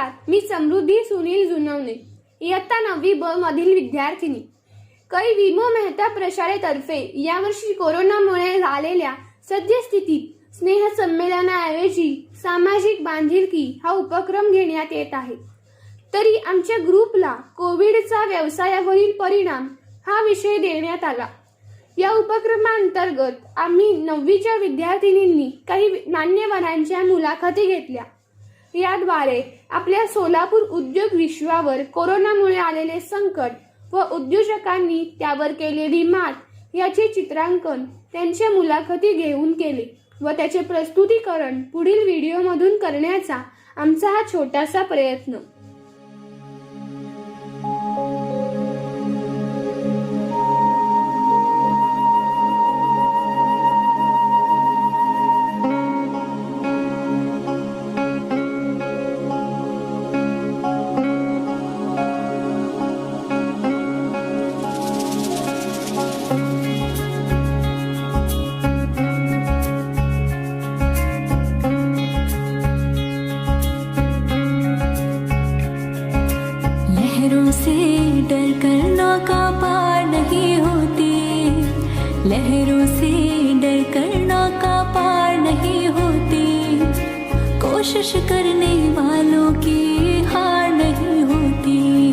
नमस्कार, मी समृद्धी सुनील जुनवणे, इयत्ता 9वी ब मधील विद्यार्थिनी. कै विमो मेहता प्रशालेतर्फे यावर्षी कोरोनामुळे झालेल्या सद्यस्थितीत स्नेह संमेलनाऐवजी सामाजिक बांधिलकी हा उपक्रम घेण्यात येत आहे. तरी आमच्या ग्रुपला कोविडचा व्यवसायावरील परिणाम हा विषय देण्यात आला. या उपक्रमांतर्गत आम्ही 9वीच्या विद्यार्थिनींनी काही मान्यवरांच्या मुलाखती घेतल्या. याद्वारे आपल्या सोलापूर उद्योग विश्वावर कोरोनामुळे आलेले संकट व उद्योजकांनी त्यावर केलेली मात याचे चित्रांकन त्यांच्या मुलाखती घेऊन केले व त्याचे प्रस्तुतीकरण पुढील व्हिडिओमधून करण्याचा आमचा हा छोटासा प्रयत्न. लहरों से डर कर नौका पार नहीं होती, लहरों से डर कर नौका पार नहीं होती, कोशिश करने वालों की हार नहीं होती.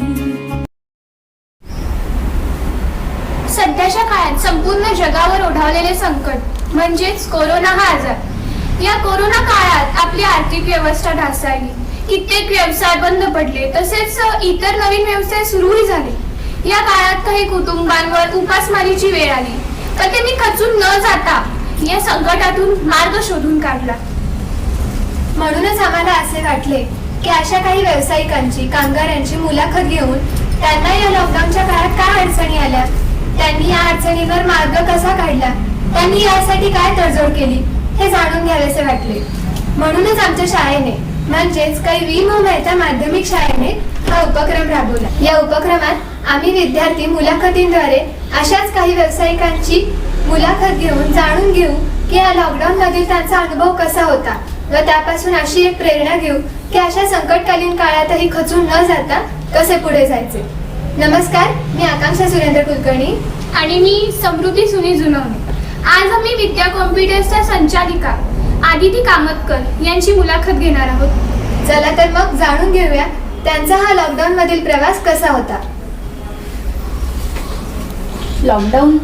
सध्याच्या काळात संपूर्ण जगावर ओढावलेले संकट म्हणजेच कोरोना हा आजार. या कोरोना काळात आपली आर्थिक व्यवस्था ढासळली, कित्येक व्यवसाय बंद पडले, तसेच इतर नवीन व्यवसाय सुरूही झाले. या काळात काही कुटुंबांवर उपासमारीची वेळ आली, तर त्यांनी खचून न जाता या संकटातून मार्ग शोधून काढला. म्हणूनच आम्हाला असे वाटले की अशा काही व्यावसायिकांची, कामगारांची मुलाखत घेऊन त्यांना या लॉकडाऊनच्या काळात काय अडचणी आल्या, त्यांनी या अडचणीवर मार्ग कसा काढला, त्यांनी यासाठी काय तडजोड केली हे जाणून घ्यावेसे वाटले. म्हणूनच आमच्या शाळेने म्हणजेच कै विमो मेहता माध्यमिक शाळेने हा उपक्रम राबवला. या उपक्रमात आम्ही विद्यार्थी मुलाखतींद्वारे अशाच काही व्यावसायिकांची मुलाखत घेऊन जाणून घेऊ की या लॉकडाऊन मधील त्यांचा अनुभव कसा होता व त्यापासून अशी एक प्रेरणा घेऊ की अशा संकटकालीन काळातही खचून न जाता कसे पुढे जायचे. नमस्कार, मी आकांक्षा सुरेंद्र कुलकर्णी आणि मी समृद्धी सुनील जुनवणे. आज आम्ही विद्या कॉम्प्युटर्सच्या संचालिका आदिती कामतकर यांची मुलाखत घेणार आहोत. चला तर मग जाणून घेऊया त्यांचा हा लॉकडाऊन मधील प्रवास कसा होता. लॉकडाऊन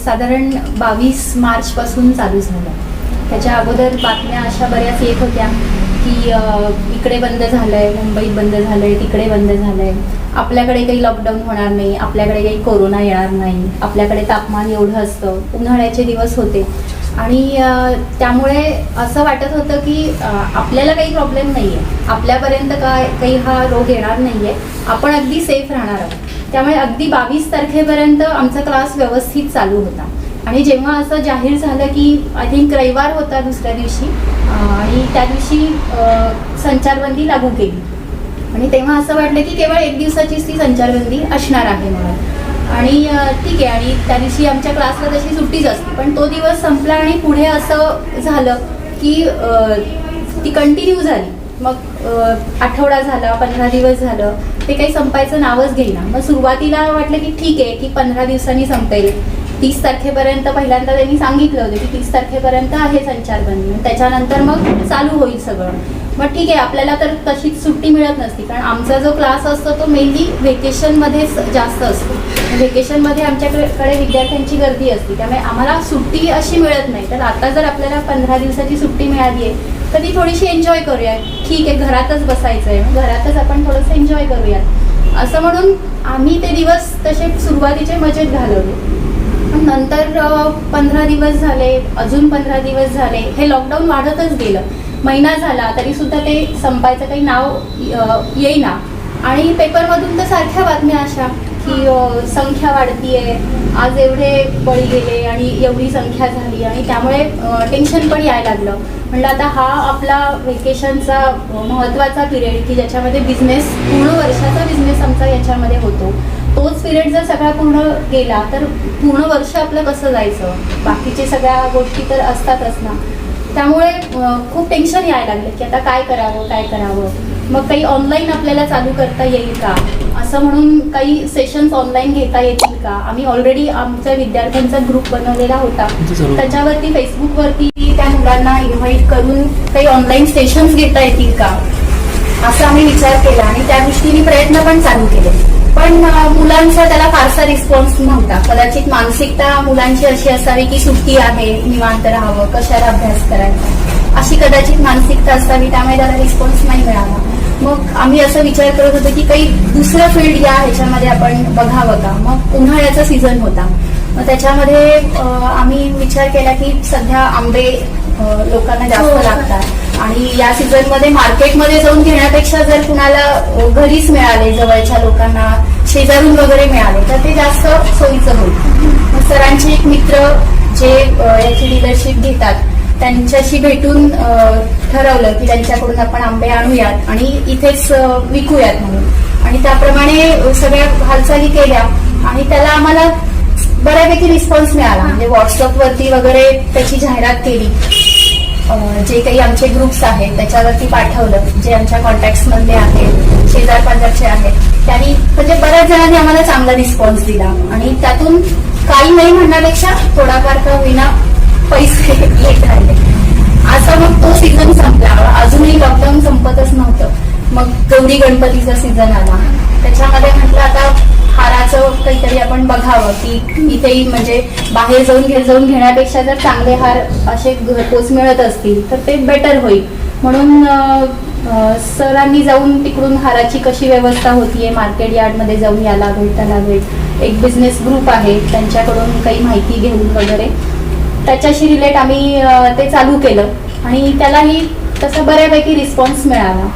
साधारण 22 मार्च पासून चालू झालं. त्याच्या अगोदर बातम्या अशा बऱ्याच येत होत्या की इकडे बंद झालंय, मुंबईत बंद झालंय, तिकडे बंद झालंय, आपल्याकडे काही लॉकडाऊन होणार नाही, आपल्याकडे काही कोरोना येणार नाही, आपल्याकडे तापमान एवढं असतं, उन्हाळ्याचे दिवस होते आणि त्यामुळे असं वाटत होतं की आपल्याला काही प्रॉब्लेम नाही आहे, आपल्यापर्यंत काही हा रोग येणार नाही आहे, आपण अगदी सेफ राहणार आहोत. त्यामुळे अगदी 22 तारखेपर्यंत आमचा क्लास व्यवस्थित चालू होता. आणि जेव्हा असं जाहीर झालं की आय थिंक रविवार होता दुसऱ्या दिवशी आणि त्या दिवशी संचारबंदी लागू केली आणि तेव्हा असं वाटलं की केवळ 1 दिवसाचीच ती संचारबंदी असणार आहे म्हणून. आणि ठीक आहे, आणि त्या दिवशी आमच्या क्लासला तशी सुट्टीच असते, पण तो दिवस संपला आणि पुढे असं झालं की ती कंटिन्यू झाली. मग आठवडा झाला, 15 दिवस झालं, ते काही संपायचं नावच घेईना. मग सुरुवातीला वाटलं की ठीक आहे की 15 दिवसांनी संपेल, 30 तारखेपर्यंत पहिल्यांदा त्यांनी सांगितलं होतं की 30 तारखेपर्यंत आहे संचारबंदी, त्याच्यानंतर मग चालू होईल सगळं. मग ठीक आहे, आपल्याला तर तशीच सुट्टी मिळत नसती, कारण आमचा जो क्लास असतो तो मेनली व्हेकेशनमध्येच जास्त असतो. व्हेकेशनमध्ये आमच्याकडे विद्यार्थ्यांची गर्दी असते, त्यामुळे आम्हाला सुट्टी अशी मिळत नाही. तर आता जर आपल्याला 15 दिवसाची सुट्टी मिळाली आहे तर ती थोडीशी एन्जॉय करूया. ठीक आहे, घरातच बसायचं आहे, घरातच आपण थोडंसं एन्जॉय करूयात असं म्हणून आम्ही ते दिवस तसे सुरुवातीचे मजेत घालवले. पण नंतर 15 दिवस झाले, अजून 15 दिवस झाले, हे लॉकडाऊन वाढतच गेलं. महिना झाला तरी सुद्धा ते संपायचं काही नाव येईना. आणि पेपरमधून तर सारख्या बातम्या अशा की संख्या वाढतीये, आज एवढे बळी गेले आणि एवढी संख्या झाली आणि त्यामुळे टेन्शन पण यायला लागलं. म्हणलं आता हा आपला व्हेकेशनचा महत्त्वाचा पिरियड की ज्याच्यामध्ये बिझनेस, पूर्ण वर्षाचा बिझनेस आमचा याच्यामध्ये होतो, तोच पिरियड जर सगळा पूर्ण गेला तर पूर्ण वर्ष आपलं कसं जायचं, बाकीचे सगळ्या गोष्टी तर असतातच ना. त्यामुळे खूप टेन्शन यायला लागलं की आता काय करावं. मग काही ऑनलाईन आपल्याला चालू करता येईल का, असं म्हणून काही सेशन्स ऑनलाईन घेता येतील का. आम्ही ऑलरेडी आमच्या विद्यार्थ्यांचा ग्रुप बनवलेला होता, त्याच्यावरती फेसबुकवरती त्या मुलांना इन्व्हाइट करून काही ऑनलाईन सेशन्स घेता येतील का, असं आम्ही विचार केला आणि त्या दृष्टीने प्रयत्न पण चालू केले. पण मुलांचा त्याला फारसा रिस्पॉन्स नव्हता. कदाचित मानसिकता मुलांची अशी असावी की सुट्टी आहे, निवांत राहावं, कशाला अभ्यास करायचा, अशी कदाचित मानसिकता असावी, त्यामुळे त्याला रिस्पॉन्स नाही मिळाला. मग आम्ही असं विचार करत होतो की काही दुसरं फील्ड या ह्याच्यामध्ये आपण बघावं का. मग उन्हाळ्याचा सीझन होता, मग त्याच्यामध्ये आम्ही विचार केला की सध्या आंबे लोकांना जास्त लागतात आणि या सीझन मध्ये मार्केटमध्ये जाऊन घेण्यापेक्षा जर कुणाला घरीच मिळाले, जवळच्या लोकांना शेजारून वगैरे मिळाले तर ते जास्त सोयीचं होईल. मग सरांचे एक मित्र जे याची डीलरशिप घेतात त्यांच्याशी भेटून ठरवलं की त्यांच्याकडून आपण आंबे आणूयात आणि इथेच विकूयात म्हणून. आणि त्याप्रमाणे सगळ्या हालचाली केल्या आणि त्याला आम्हाला बऱ्यापैकी रिस्पॉन्स मिळाला. म्हणजे व्हॉट्सअपवरती वगैरे त्याची जाहिरात केली, जे काही आमचे ग्रुप्स आहेत त्याच्यावरती पाठवलं, जे आमच्या कॉन्टॅक्ट मधले आहेत, शेजार पाजारचे आहेत, त्यांनी म्हणजे बऱ्याच जणांनी आम्हाला चांगला रिस्पॉन्स दिला आणि त्यातून काही नाही म्हणण्यापेक्षा थोडाफार का होईना पैसे येत राहिले. असा मग तो सीझन संपला. अजूनही लॉकडाऊन संपतच नव्हतं. मग गौरी गणपतीचा सीझन आला, त्याच्यामध्ये म्हटलं आता हाराचं काहीतरी आपण बघावं की इथेही म्हणजे बाहेर जाऊन घेण्यापेक्षा जर चांगले हार असे घरपोच मिळत असतील तर ते बेटर होईल. म्हणून सरांनी जाऊन तिकडून हाराची कशी व्यवस्था होतीये, मार्केट यार्डमध्ये जाऊन याला भेट त्याला भेट, एक बिझनेस ग्रुप आहे त्यांच्याकडून काही माहिती घेऊन वगैरे त्याच्याशी रिलेट आम्ही ते चालू केलं आणि त्यालाही तसा बऱ्यापैकी रिस्पॉन्स मिळाला.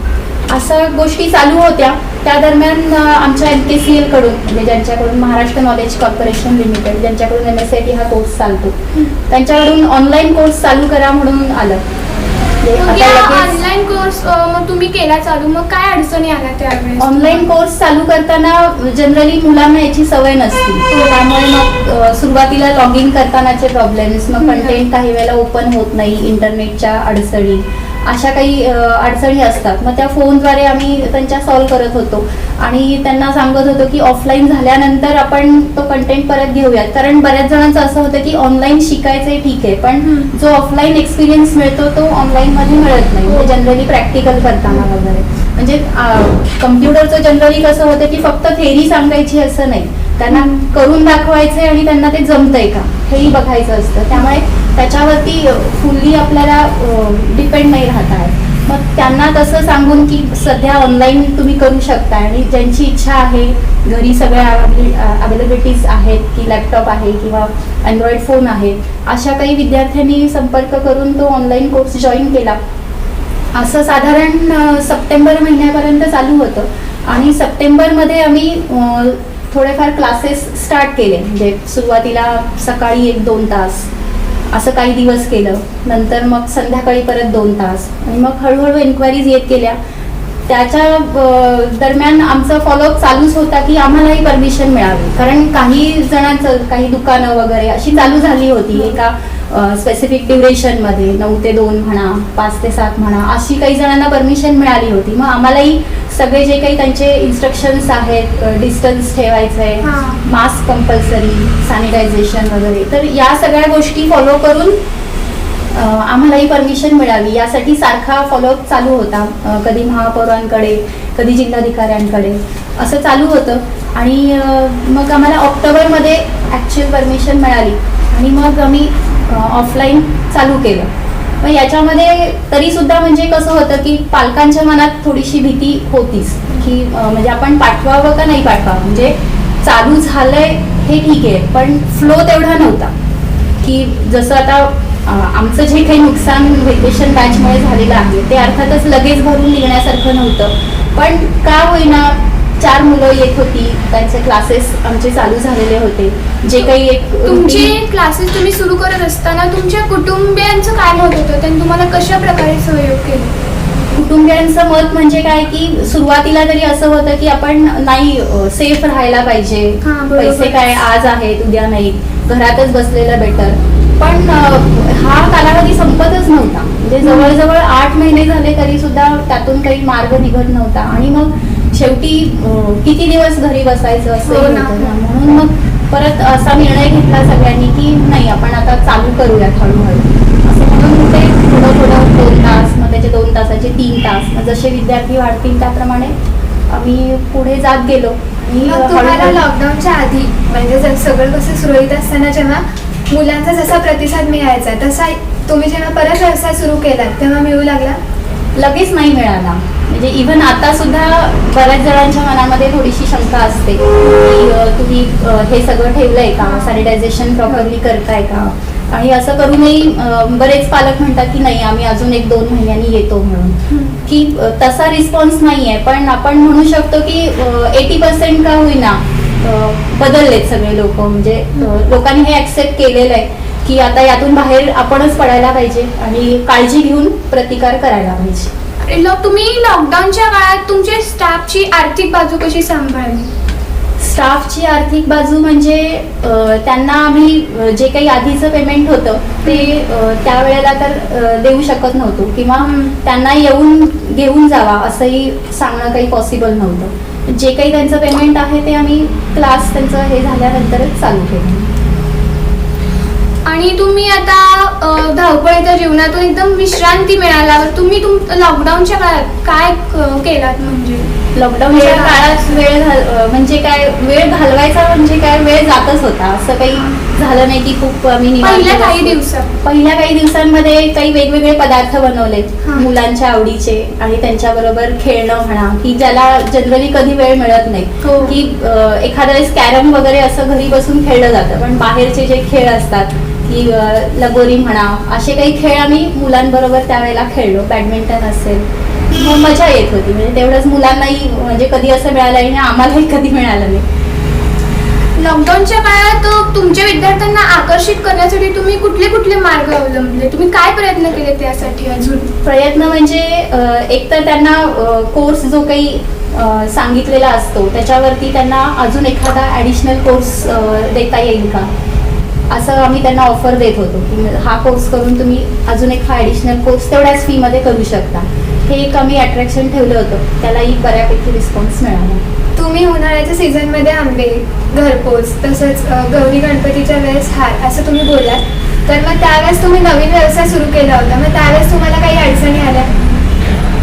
अशा गोष्टी चालू होत्या. त्या दरम्यान आमच्या MKCL कडून म्हणजे ज्यांच्याकडून महाराष्ट्र नॉलेज कॉर्पोरेशन लिमिटेड, ज्यांच्याकडून MSIT हा कोर्स चालतो, त्यांच्याकडून ऑनलाईन कोर्स चालू करा म्हणून आलं. ऑनलाईन कोर्स मग तुम्ही केला चालू, मग काय अडचणी आल्या त्यावेळेस? ऑनलाईन कोर्स चालू करताना जनरली मुलांना याची सवय नसते, त्यामुळे मग सुरुवातीला लॉग इन करतानाचे प्रॉब्लेम्स, मग कंटेंट काही वेळेला ओपन होत नाही, इंटरनेटच्या अडचणी, अशा काही अडचणी असतात. मग त्या फोनद्वारे आम्ही त्यांच्या सॉल्व्ह करत होतो आणि त्यांना सांगत होतो की ऑफलाईन झाल्यानंतर आपण तो कंटेंट परत घेऊयात. कारण बऱ्याच जणांचं असं होतं की ऑनलाईन शिकायचंय ठीक आहे, पण जो ऑफलाईन एक्सपिरियन्स मिळतो तो ऑनलाईन मध्ये मिळत नाही. म्हणजे जनरली प्रॅक्टिकल करताना वगैरे, म्हणजे कम्प्युटरचं जनरली कसं होतं की फक्त थेरी सांगायची असं नाही, त्यांना करून दाखवायचंय आणि त्यांना ते जमतंय का हेही बघायचं असतं. त्यामुळे त्याच्यावरती फुल्ली आपल्याला डिपेंड नाही राहत आहे. मग त्यांना तसं सांगून की सध्या ऑनलाईन तुम्ही करू शकता आणि ज्यांची इच्छा आहे, घरी सगळ्या अवेलेबिलिटीज आहेत की लॅपटॉप आहे किंवा अँड्रॉइड फोन आहे, अशा काही विद्यार्थ्यांनी संपर्क करून तो ऑनलाईन कोर्स जॉईन केला. असं साधारण सप्टेंबर महिन्यापर्यंत चालू होतं आणि सप्टेंबरमध्ये आम्ही थोडेफार क्लासेस स्टार्ट केले. म्हणजे सुरुवातीला सकाळी 1-2 तास असं काही दिवस केलं, नंतर मग संध्याकाळी परत 2 तास आणि मग हळूहळू एन्क्वायरीज येत गेल्या. त्याच्या दरम्यान आमचा फॉलोअप चालूच होता की आम्हालाही परमिशन मिळावी, कारण काही जणांचं काही दुकानं वगैरे अशी चालू झाली होती एका स्पेसिफिक ड्युरेशनमध्ये, 9 ते 2 म्हणा, 5 ते 7 म्हणा, अशी काही जणांना परमिशन मिळाली होती. मग आम्हालाही सगळे जे काही त्यांचे इन्स्ट्रक्शन्स आहेत, डिस्टन्स ठेवायचंय, मास्क कंपल्सरी, सॅनिटायझेशन वगैरे, तर या सगळ्या गोष्टी फॉलो करून आम्हालाही परमिशन मिळावी यासाठी सारखा फॉलोअप चालू होता. कधी महापौरांकडे, कधी जिल्हाधिकाऱ्यांकडे असं चालू होतं. आणि मग आम्हाला ऑक्टोबरमध्ये ॲक्च्युअल परमिशन मिळाली आणि मग आम्ही ऑफलाईन चालू केलं. मग याच्यामध्ये तरी सुद्धा म्हणजे कसं होतं की पालकांच्या मनात थोडीशी भीती होतीच की म्हणजे आपण पाठवावं का नाही पाठवावं. म्हणजे चालू झालंय हे ठीक आहे, पण फ्लो तेवढा नव्हता की जसं आता आमचं जे काही नुकसान व्हेकेशन बॅचमुळे झालेलं आहे ते अर्थातच लगेच भरून निघण्यासारखं नव्हतं, पण का होईना 4 मुलं येत होती, त्यांचे क्लासेस आमचे चालू झालेले होते. जे काही एक तुमचे क्लासेस तुम्ही सुरू करत असताना तुमच्या कुटुंबियांचं काय मत होतं, त्यांनी तुम्हाला कशा प्रकारे सहयोग केला? कुटुंबियांचं मत म्हणजे काय की सुरुवातीला तरी असं होतं की आपण नाही सेफ राहायला पाहिजे, पैसे काय आज आहेत उद्या नाही, घरातच बसलेलं बेटर. पण हा कालावधी संपतच नव्हता. म्हणजे जवळजवळ 8 महिने झाले तरी सुद्धा त्यातून काही मार्ग निघत नव्हता. आणि मग शेवटी किती दिवस घरी बसायचं असं हो ना. होतं ना. म्हणून मग परत असा निर्णय घेतला सगळ्यांनी की नाही, आपण आता चालू करूयात हळूहळू असं म्हणून. ते थोडं थोडं 2 तास, मग त्याचे 2 तासाचे 3 तास, मग जसे विद्यार्थी वाढतील त्याप्रमाणे आम्ही पुढे जात गेलो. आणि मग तुम्हाला हळूहळू- लॉकडाऊनच्या आधी म्हणजे जर सगळं कसं सुरळीत असताना जेव्हा मुलांचा जसा प्रतिसाद मिळायचा तसा तुम्ही जेव्हा परत व्यवसाय सुरू केलात तेव्हा मिळू लागला? लगेच नाही मिळाला. म्हणजे इव्हन आता सुद्धा बऱ्याच जणांच्या मनामध्ये थोडीशी शंका असते की तुम्ही हे सगळं ठेवलंय का, सॅनिटायझेशन प्रॉपरली करताय का. आणि असं करूनही बरेच पालक म्हणतात की नाही, आम्ही अजून 1-2 महिन्यांनी येतो म्हणून. की तसा रिस्पॉन्स नाहीये. पण आपण म्हणू शकतो की 80% का होईना बदललेत सगळे लोक. म्हणजे लोकांनी हे ऍक्सेप्ट केलेलं आहे की आता यातून बाहेर आपणच पडायला पाहिजे आणि काळजी घेऊन प्रतिकार करायला पाहिजे. तुम्ही लॉकडाऊनच्या काळात तुमच्या स्टाफची आर्थिक बाजू कशी सांभाळली? स्टाफची आर्थिक बाजू म्हणजे त्यांना आम्ही जे काही आधीचं पेमेंट होतं ते त्यावेळेला तर देऊ शकत नव्हतो किंवा त्यांना येऊन घेऊन जावा असंही सांगणं काही पॉसिबल नव्हतं. जे काही त्यांचं पेमेंट आहे ते आम्ही क्लास त्यांचं हे झाल्यानंतरच चालू केलं. आणि तुम्ही आता धावपळीच्या जीवनातून एकदम विश्रांती मिळाल्यावर तुम्ही लॉकडाऊनच्या काळात काय केलात? म्हणजे लॉकडाऊनच्या काळात म्हणजे काय वेळ घालवायचा म्हणजे काय, वेळ जातच होता. असं काही झालं नाही की खूप आम्ही निवांत पहिल्या बसलो. पहिल्या काही दिवसांमध्ये काही वेगवेगळे पदार्थ बनवले मुलांच्या आवडीचे आणि त्यांच्याबरोबर खेळणं म्हणा, की ज्याला जनरली कधी वेळ मिळत नाही. की एखाद्या वेळेस कॅरम वगैरे असं घरी बसून खेळलं जातं, पण बाहेरचे जे खेळ असतात की लगोरी म्हणा, असे काही खेळ आम्ही मुलांबरोबर त्यावेळेला खेळलो. बॅडमिंटन असेल, मग मजा येत होती. म्हणजे तेवढंच मुलांनाही म्हणजे कधी असं मिळालं आणि आम्हालाही कधी मिळालं नाही. लॉकडाऊनच्या काळात तुमच्या विद्यार्थ्यांना आकर्षित करण्यासाठी तुम्ही कुठले कुठले मार्ग अवलंबले? तुम्ही काय प्रयत्न केले त्यासाठी? अजून प्रयत्न म्हणजे एकतर त्यांना कोर्स जो काही सांगितलेला असतो त्याच्यावरती त्यांना अजून एखादा ॲडिशनल कोर्स देता येईल का असं आम्ही त्यांना ऑफर देत होतो की हा कोर्स करून तुम्ही अजून एक हा ॲडिशनल कोर्स तेवढ्याच फीमध्ये करू शकता. हे एक आम्ही अट्रॅक्शन ठेवलं होतं, त्यालाही बऱ्यापैकी रिस्पॉन्स मिळाला. तुम्ही उन्हाळ्याच्या सीझनमध्ये आंबे, घरपोच, तसंच गौरी गणपतीच्या वेळेस हार असं तुम्ही बोललात. तर मग त्यावेळेस तुम्ही नवीन व्यवसाय सुरू केला होता, मग त्यावेळेस तुम्हाला काही अडचणी आल्या?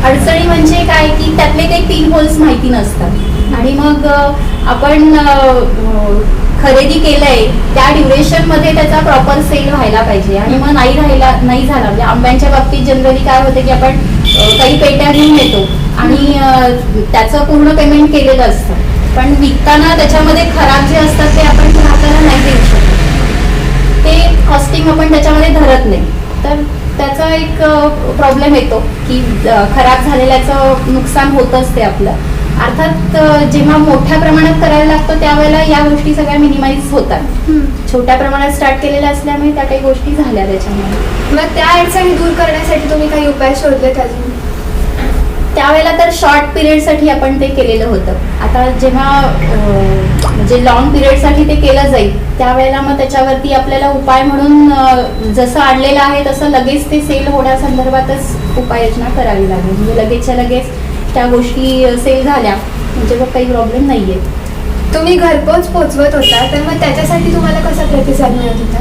अडचणी म्हणजे काय की त्यातले काही 3 होल्स माहिती नसतात आणि मग आपण खरेदी केलंय त्या ड्युरेशनमध्ये त्याचा प्रॉपर सेल व्हायला पाहिजे. आणि मग नाही झाला म्हणजे आंब्यांच्या बाबतीत जनरली काय होतं की आपण काही पेट्या घेऊन येतो आणि त्याचं पूर्ण पेमेंट केलेलं असतं, पण विकताना त्याच्यामध्ये खराब जे असतात ते आपण ग्राहकाला नाही देऊ शकत. ते कॉस्टिंग आपण त्याच्यामध्ये धरत नाही, तर त्याचा एक प्रॉब्लेम येतो की खराब झालेल्याचं नुकसान होतच ते आपलं. अर्थात जेव्हा मोठ्या प्रमाणात करायला लागतं त्यावेळेला या गोष्टी सगळ्या मिनिमाइज होतात. छोट्या प्रमाणात स्टार्ट केलेल्या असल्यामुळे त्या काही गोष्टी झाल्या त्याच्यामुळे. मग त्या अडचणी दूर करण्यासाठी तुम्ही काही उपाय शोधलेत अजून? त्यावेळेला तर शॉर्ट पिरियडसाठी आपण ते केलेलं होतं. आता जेव्हा म्हणजे लॉंग पिरियडसाठी ते केलं जाईल त्यावेळेला मग त्याच्यावरती आपल्याला उपाय म्हणून जसं आणलेलं आहे तसं लगेच ते सेल होण्यासंदर्भातच उपाययोजना करावी लागेल. म्हणजे लगेचच्या लगेच त्या गोष्टी सेल झाल्या म्हणजे मग काही प्रॉब्लेम नाही आहे. तुम्ही घरपोच पोचवत होता, तर मग त्याच्यासाठी तुम्हाला कसा प्रतिसाद मिळत होता?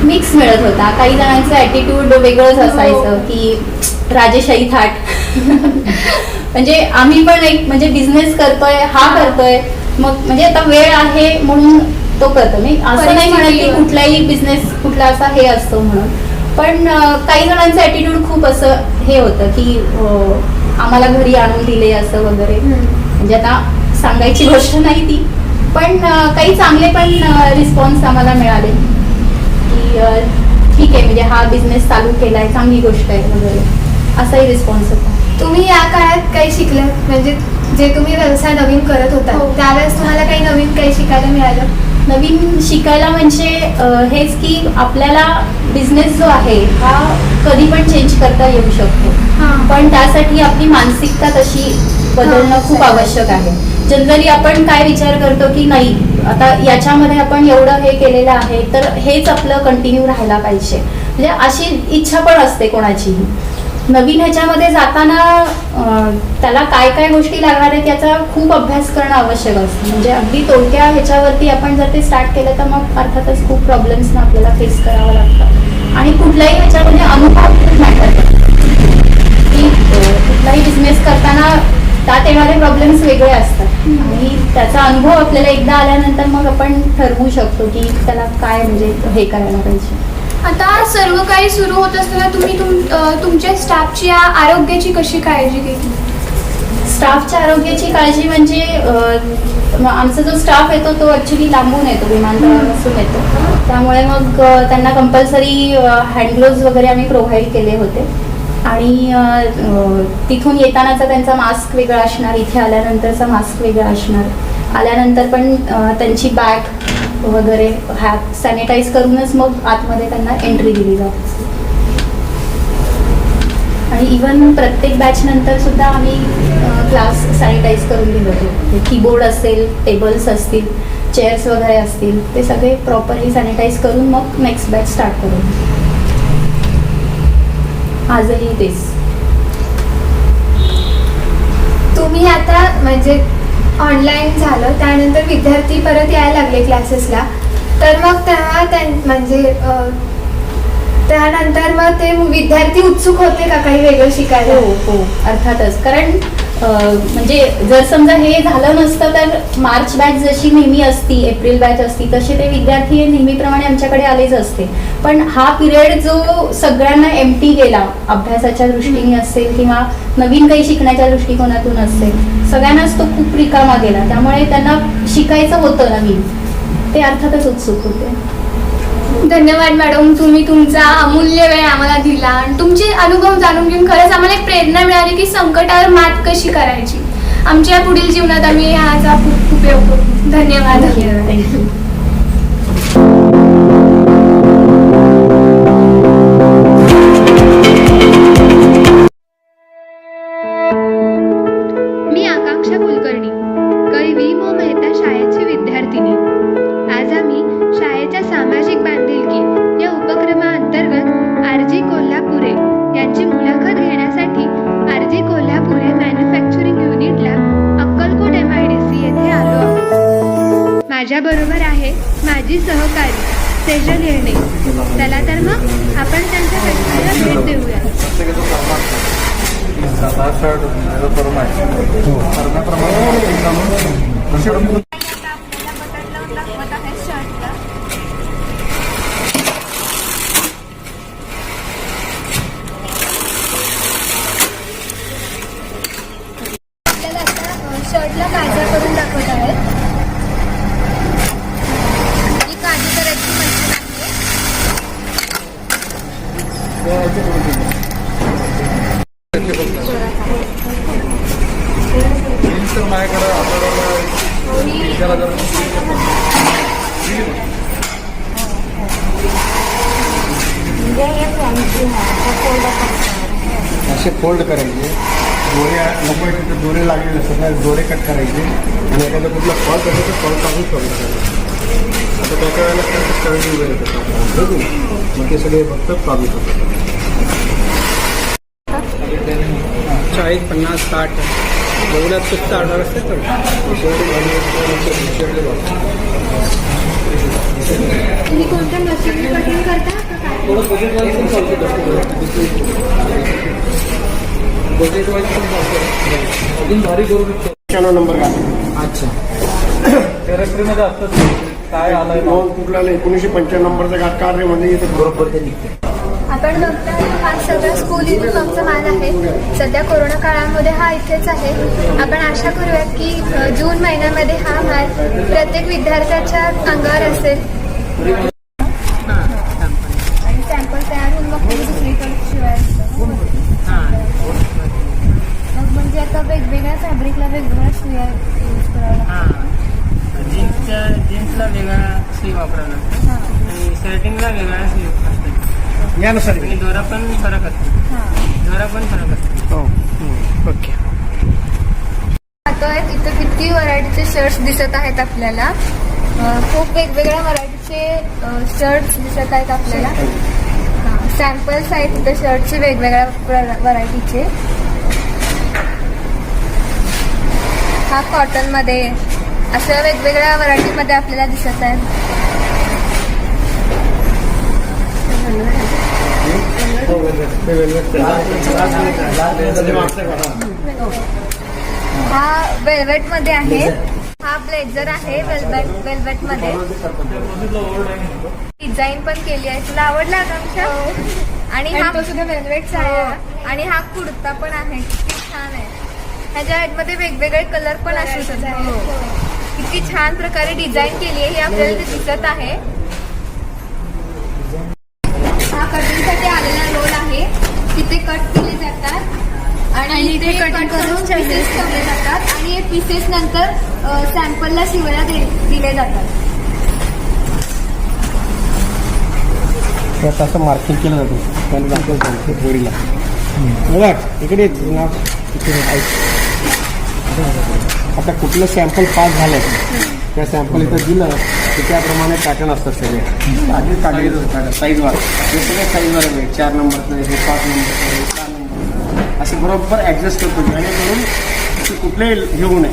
मिक्स मिळत होता. काही जणांचं ॲटिट्यूड वेगळंच असायचं की राजेशाही थाट म्हणजे आम्ही पण एक म्हणजे बिझनेस करतोय, हा करतोय, मग म्हणजे आता वेळ आहे म्हणून तो करतो. मी असं नाही म्हणत की कुठलाही बिझनेस कुठला असा हे असतो म्हणून, पण काही जणांचं ॲटिट्यूड खूप असं हे होतं की आम्हाला घरी आणून दिले असं वगैरे. म्हणजे आता सांगायची गोष्ट नाही ती, पण काही चांगले पण रिस्पॉन्स आम्हाला मिळाले की ठीक आहे म्हणजे हा बिझनेस चालू केलाय, चांगली गोष्ट आहे वगैरे असाही रिस्पॉन्स होता. तुम्ही या काळात काही शिकलं? म्हणजे जे तुम्ही व्यवसाय नवीन करत होता त्यावेळेस तुम्हाला काही नवीन काही शिकायला मिळालं? नवीन शिकायला म्हणजे हेच की आपल्याला बिझनेस जो आहे हा कधी पण चेंज करता येऊ शकतो, पण त्यासाठी आपली मानसिकता तशी बदलणं खूप आवश्यक आहे. जनरली आपण काय विचार करतो की नाही आता याच्यामध्ये आपण एवढं हे केलेलं आहे तर हेच आपलं कंटिन्यू राहायला पाहिजे, म्हणजे अशी इच्छा पण असते कोणाचीही. नवीन ह्याच्यामध्ये जाताना त्याला काय काय गोष्टी लागणार आहेत याचा खूप अभ्यास करणं आवश्यक असतं. म्हणजे अगदी तोडक्या ह्याच्यावरती आपण जर ते स्टार्ट केलं तर मग अर्थातच खूप प्रॉब्लेम्सना आपल्याला फेस करावं लागतं. आणि कुठल्याही ह्याच्यामध्ये अनुभव खूप मॅटर करतो की कुठलाही बिझनेस करताना त्यात येणारे प्रॉब्लेम्स वेगळे असतात आणि त्याचा अनुभव आपल्याला एकदा आल्यानंतर मग आपण ठरवू शकतो की त्याला काय म्हणजे हे करायला पाहिजे. आता सर्व काही सुरू होत असताना तुम्ही तुमच्या स्टाफची आरोग्याची कशी काळजी घेतली? स्टाफच्या आरोग्याची काळजी म्हणजे आमचा जो स्टाफ येतो तो ॲक्च्युली लांबून येतो, विमानतळापासून येतो, त्यामुळे मग त्यांना कंपल्सरी हँडग्लोव्ज वगैरे आम्ही प्रोव्हाइड केले होते. आणि तिथून येतानाचा त्यांचा मास्क वेगळा असणार, इथे आल्यानंतरचा मास्क वेगळा असणार, आल्यानंतर पण त्यांची बॅग वगैरे हात सॅनिटाईज करूनच मग आतमध्ये त्यांना एंट्री दिली जाते. आणि इवन प्रत्येक बॅच नंतर सुद्धा आम्ही क्लास सॅनिटाईज करून दिलं होतो. कीबोर्ड असेल, टेबल्स असतील, चेअर्स वगैरे असतील, ते सगळे प्रॉपरली सॅनिटाईज करून मग नेक्स्ट बॅच स्टार्ट करू. आजही तेच. तुम्ही आता म्हणजे ऑनलाईन झालं त्यानंतर विद्यार्थी परत यायला लागले क्लासेसला, तर मग तेव्हा म्हणजे त्यानंतर मग ते विद्यार्थी उत्सुक होते का काही वेगळं शिकायला? हो अर्थातच. कारण म्हणजे जर समजा हे झालं नसतं तर मार्च बॅच जशी नेहमी असती, एप्रिल बॅच असती, तसे ते विद्यार्थी नेहमीप्रमाणे आमच्याकडे आलेच असते. पण हा पिरियड जो सगळ्यांना एम्प्टी गेला, अभ्यासाच्या दृष्टीने असेल किंवा नवीन काही शिकण्याच्या दृष्टिकोनातून असेल, सगळ्यांनाच तो खूप रिकामा गेला. त्यामुळे त्यांना शिकायचं होतं नवीन, ते अर्थातच उत्सुक होते. धन्यवाद मॅडम, तुम्ही तुमचा अमूल्य वेळ आम्हाला दिला आणि तुमचे अनुभव जाणून घेऊन खरंच आम्हाला एक प्रेरणा मिळाली की संकटावर मात कशी करायची. आमच्या पुढील जीवनात आम्ही ह्याचा खूप उपयोग करू. धन्यवाद. थँक्यू. मी आकांक्षा कुलकर्णी, कै वि मो मेहता शाळेची विद्यार्थिनी. आज आम्ही शाळेच्या सामाजिक बांधिलकी या उपक्रमाअंतर्गत आरजी कोल्हापुरे यांची मुलाखत घेण्यासाठी आरजी कोल्हापुरे मॅन्युफॅक्चरिंग युनिटला अक्कलकोट MIDC येथे आलो आहोत. माझ्याबरोबर आहे माझी सहकारी सेजल येणे. चला तर मग आपण त्यांच्या फॅक्टरीला भेट देऊया. शर्टला काढल्या करून दाखवत आहेत. ही काढी करायची मशीन असे फोल्ड करायचे, दोरे नको आहे तिथे दोरे लागलेले असतात ना, दोरे कट करायचे आणि एखादा कुठला फॉल्ट असेल तर फॉल्ट टाकून सोडून करायचं. आता त्याच्या वेळेला कळणी वगैरे येतात, मग ते सगळे फक्त चालू करतात. 40, 50, 60 एवढ्यात फक्त ऑर्डर असते. तर तुम्ही कोणत्या मशीन कटिंग करता? थोडं बजेट वाईज पण चालतं, बजेट वाईज पण चालतं. अजून भारी करू शकतो. 95 नंबर का? अच्छा, कॅरेक्टरमध्ये असतात काय आलंय कुठला 1995 नंबरचा घाट कार्यामध्ये इथं बरोबर ते निघते. आपण बघता हा सगळा स्कूल युनिफॉर्मचा माल आहे. सध्या कोरोना काळामध्ये हा इथेच आहे. आपण आशा करूयात की जून महिन्यामध्ये हा माल प्रत्येक विद्यार्थ्याच्या अंगावर असेल आणि सॅम्पल तयार होऊन मग तुम्ही दुसरीकडे शिवायचं. मग म्हणजे आता वेगवेगळ्या फॅब्रिकला वेगवेगळ्या शिवाय यूज करायला. जीन्सला वेगळा स्लीव वापरावा लागतो आणि शर्टिंगला वेगळा स्लीव असतो. यानुसार आणि दोरा पण फरक असतो. ओके. इथं किती व्हरायटी शर्ट्स दिसत आहेत आपल्याला. खूप वेगवेगळ्या व्हरायटीचे शर्ट्स दिसत आहेत आपल्याला. सॅम्पल्स आहेत इथे शर्टचे वेगवेगळ्या व्हरायटीचे. हा कॉटन मध्ये अशा वेगवेगळ्या व्हरायटीमध्ये आपल्याला दिसत आहेत. हा वेल्वेट मध्ये आहे. हा ब्लेझर आहे वेल्वेट मध्ये. डिझाईन पण केली आहे. तुला आवडला आकांक्षा? आणि हा वेल्वेटचा आहे. आणि हा कुर्ता पण आहे. किती छान आहे. ह्याच्या ह्यामध्ये वेगवेगळे कलर पण असू शकतात. किती छान प्रकारे डिझाईन केली आहे हे आपल्याला दिसत आहे. हा कटिंगसाठी आलेला रोल आहे. तिथे कट केले जातात आणि इथे कट करून पीसेस ठेवले जातात आणि हे पीसेस नंतर सॅम्पलला शिवायला दिले जातात. त्यात असं मार्किंग केलं जातं पण दाखवतो जोडीला. बघा इकडे आता कुठलं सॅम्पल पास झालं त्या सॅम्पल इथं दिलं की त्याप्रमाणे पॅटर्न असतात सगळे. आधी काढले साईजवर हे सगळे साईजवर आहे. 4 नंबरचं हे 5 नंबरचं 6 नंबर असे बरोबर ॲडजस्ट करतो जेणेकरून कुठलेही घेऊ नये.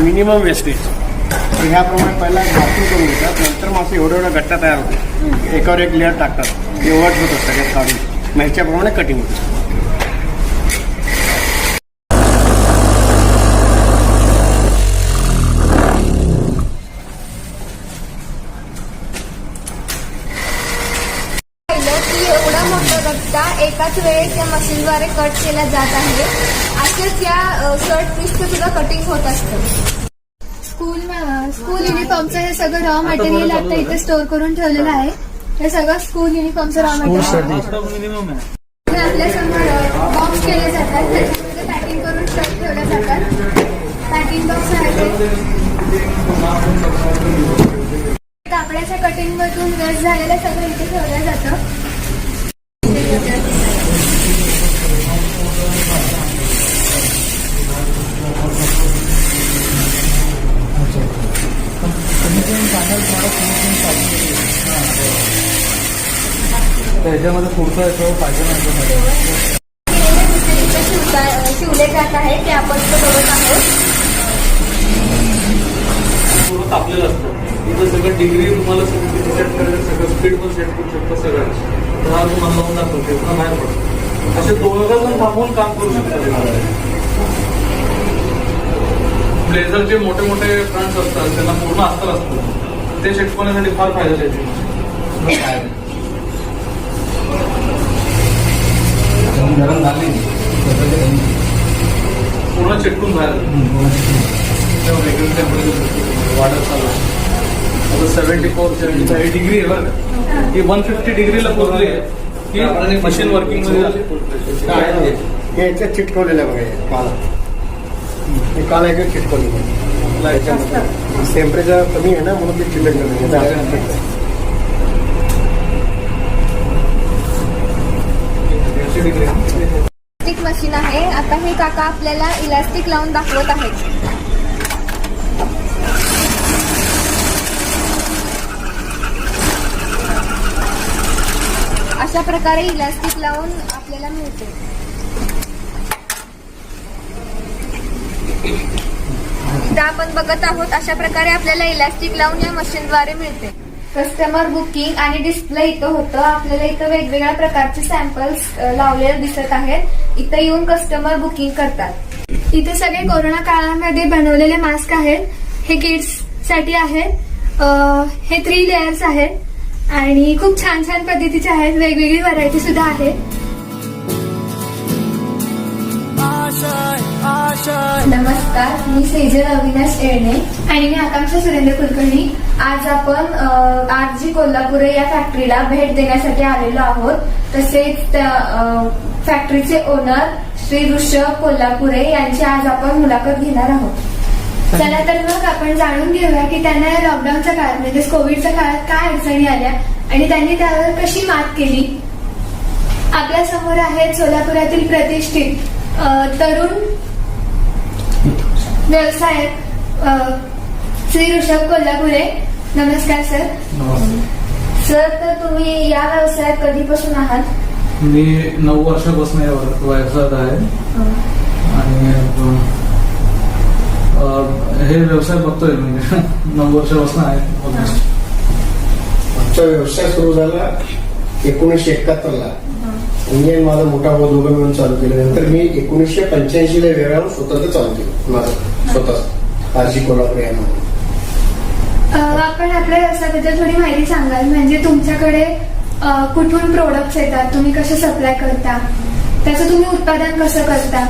मिनिमम वेस्टेज तर ह्याप्रमाणे पहिला मार्किंग करून घेतात. नंतर मग असं एवढं गट्टा तयार होतो. एकावर एक लेअर टाकतात. ते वट होतं सगळ्यात काढून ह्याच्याप्रमाणे कटिंग होतं. एवढा मोठा गट्टा एकाच वेळेस या मशीनद्वारे कट केला जात आहे. असेच या शर्ट पीसचं सुद्धा कटिंग होत असतं. स्कूल युनिफॉर्मचं हे सगळं रॉ मटेरियल आता इथे स्टोअर करून ठेवलेलं आहे. हे सगळं स्कूल युनिफॉर्मचं रॉ मटेरियल आपल्या समोर बॉक्स केले जातात. त्याच्यामध्ये पॅकिंग करून शर्ट ठेवले जातात. पॅकिंग बॉक्स आहे. कापडाच्या कटिंग मधून वेस्ट झालेलं सगळं इथे ठेवलं जातं. त्याच्यामध्ये पुढचा येतो पाहिजे शिवले जात आहे ते आपण बघत आहोत. पूर्ण तापलेलं असतं. इथं सगळं डिग्री तुम्हाला सगळं सेट करायचं. सगळं स्पीड पण सेट करू शकतं. सगळं हा तुम्हाला लावून दाखवते पुन्हा बाहेर पडतो. असे दोघं जण थांबवून काम करू शकतात. ब्लेझरचे मोठे मोठे फ्रंट्स असतात त्यांना पूर्ण अस्तर असतं. ते शेटपण्यासाठी फार फायदा देते. गरम झाली पूर्ण चिटकून बाहेर रेग्युलर टेम्परेचर वाढत चालू आहे. आता 74-75 डिग्री आहे बरं का. ही 150 डिग्रीला पोहोचली आहे की मशीन वर्किंग मध्ये झाली. हे याच्यात चिटकवलेलं आहे बघा. काला हे काला याच्यात चिटकवलेलं आहे. टेम्परेचर कमी आहे ना म्हणून ते चिटकलं. इलास्टिक मशीन आहे. आता हे काका आपल्याला इलास्टिक लावून दाखवत आहेत. अशा प्रकारे इलास्टिक लावून आपल्याला मिळते. इथं आपण बघत आहोत अशा प्रकारे आपल्याला इलास्टिक लावून या मशीनद्वारे मिळते. कस्टमर बुकिंग आणि डिस्प्ले इथं होतं. आपल्याला इथं वेगवेगळ्या प्रकारचे सॅम्पल्स लावलेले दिसत आहेत. इथं येऊन कस्टमर बुकिंग करतात. इथे सगळे कोरोना काळामध्ये बनवलेले मास्क आहेत. हे किड्स साठी आहेत. हे 3 लेयर्स आहेत आणि खूप छान छान पद्धतीचे आहेत. वेगवेगळी व्हरायटी सुद्धा आहे. नमस्कार, मी सेजल अविनाश येळणे आणि मी आकांक्षा सुरेंद्र कुलकर्णी. आज जी कोल्हापूर या फॅक्टरीला भेट देण्यासाठी आलेलो आहोत. तसेच फॅक्टरीचे ओनर श्री ऋषभ कोल्हापुरे यांची आज आपण मुलाखत घेणार आहोत. चला तर मग आपण जाणून घेऊया की त्यांना या लॉकडाऊनच्या काळात म्हणजे कोविडच्या काळात काय अडचणी आल्या आणि त्यांनी त्यावर कशी मात केली. आपल्या समोर आहेत सोलापुरातील प्रतिष्ठित तरुण व्यवसायक श्री ऋषभ कोल्हापुरे. नमस्कार सर. सर, तर तुम्ही या व्यवसायात कधीपासून आहात? मी 9 वर्षापासून या व्यवसायात आहे आणि हे व्यवसाय बघतोय म्हणजे 9 वर्षापासून आहे. आमचा व्यवसाय सुरू झाला 1971ला. म्हणजे माझा मोठा भाऊ दोघं मिळून चालू केलं. नंतर मी 1985ला वेळावर स्वतःच चालू केलं माझं स्वतः आरजी कोल्हापूर यामध्ये. आपण आपल्या व्यवसायाबद्दल थोडी माहिती सांगाल? म्हणजे तुमच्याकडे कुठून प्रोडक्ट्स येतात, तुम्ही कसे सप्लाय करता, त्याचं तुम्ही उत्पादन कसं करता?